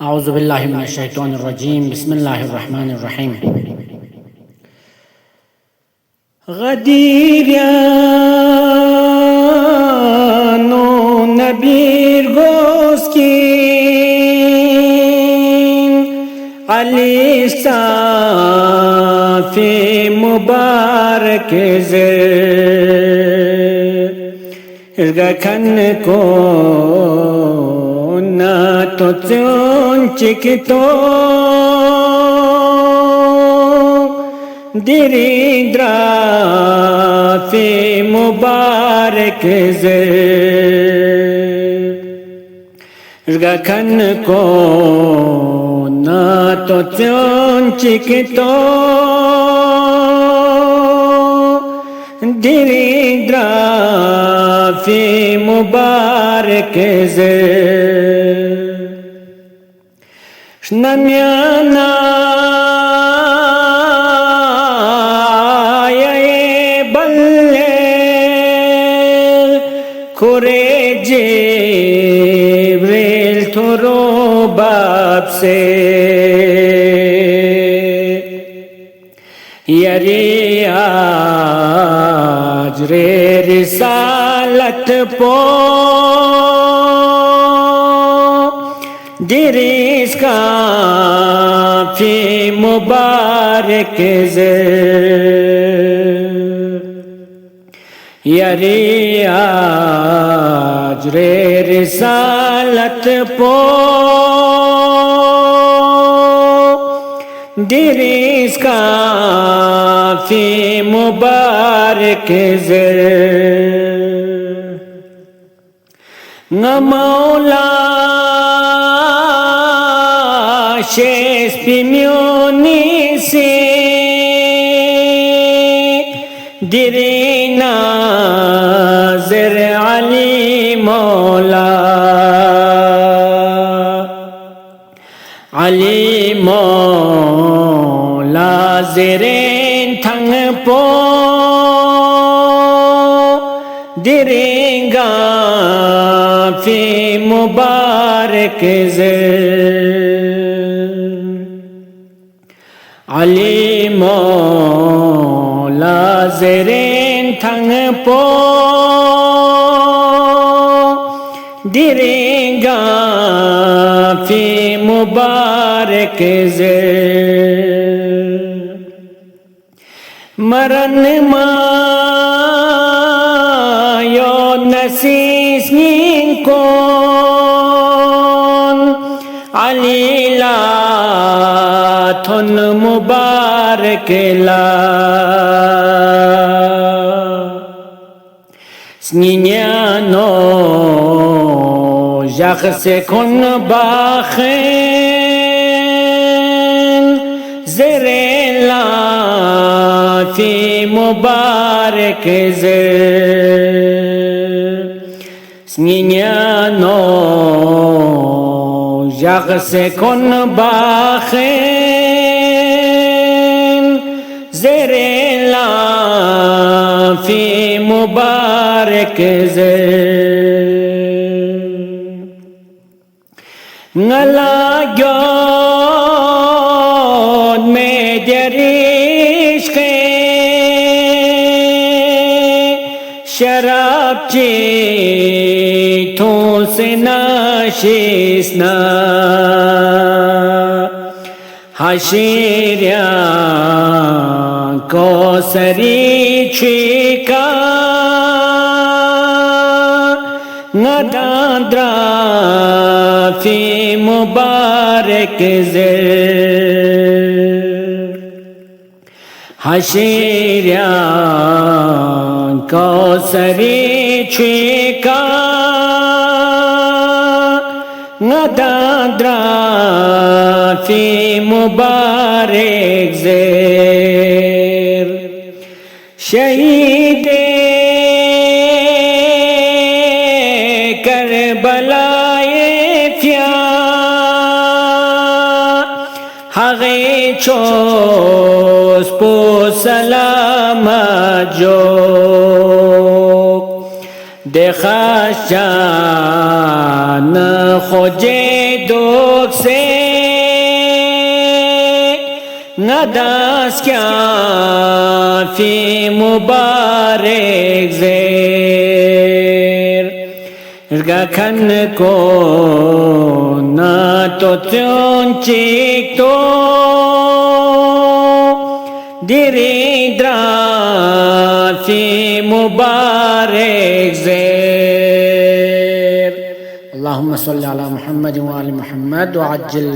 أعوذ بالله من الشيطان الرجيم بسم الله الرحمن الرحيم غدير يانو نبير غوسكين علي في مبارك زر إرغا كنكو تو چون چکتو دیریندرا فی مبارک زرگا کن کو نا تو چون چکتو دیریندرا فی مبارک Namyana ye balle kore Jibril thoro bab se yari ajre risalat po दिरिस का फी मुबारक यरी आज रे रिसालत पो दिरिस का फी मुबारक न मौला शेष पिम्योनी से दिरीना ज़र अली मौला ज़रें थंग पो दिरेंगा फी मुबारक Ali Mola Zeren Thang Po Direnga Fi Mubarak Maran Ma Yo Nasis Ninkon Alila थुन मुबारक ला स्नियानो जख से खुन बाखें ज़रेला फी मुबारक स्नियानो जख से खुन बाखें ज़रेला फी मुबारक नला ग्योन में दरिश के शराब चीथों से नाशिस्ना हशीरिया को सरी छिका नदाद्रा फी मुबारक हशीरिया को सरी छिका नदाद्रा फी मुबारक शहीद करबलाए फ्या हगे चोस पो सलाम जो देखशान खोजे दुख से नदास क्या फी मुबारक ज़ेर गखन को न तो चुंचिक तो दिरिद्रा फी मुबारक ज़ेर अल्लाहुम्मा सल्ली अला मुहम्मद व आलि मुहम्मद व अज्जिल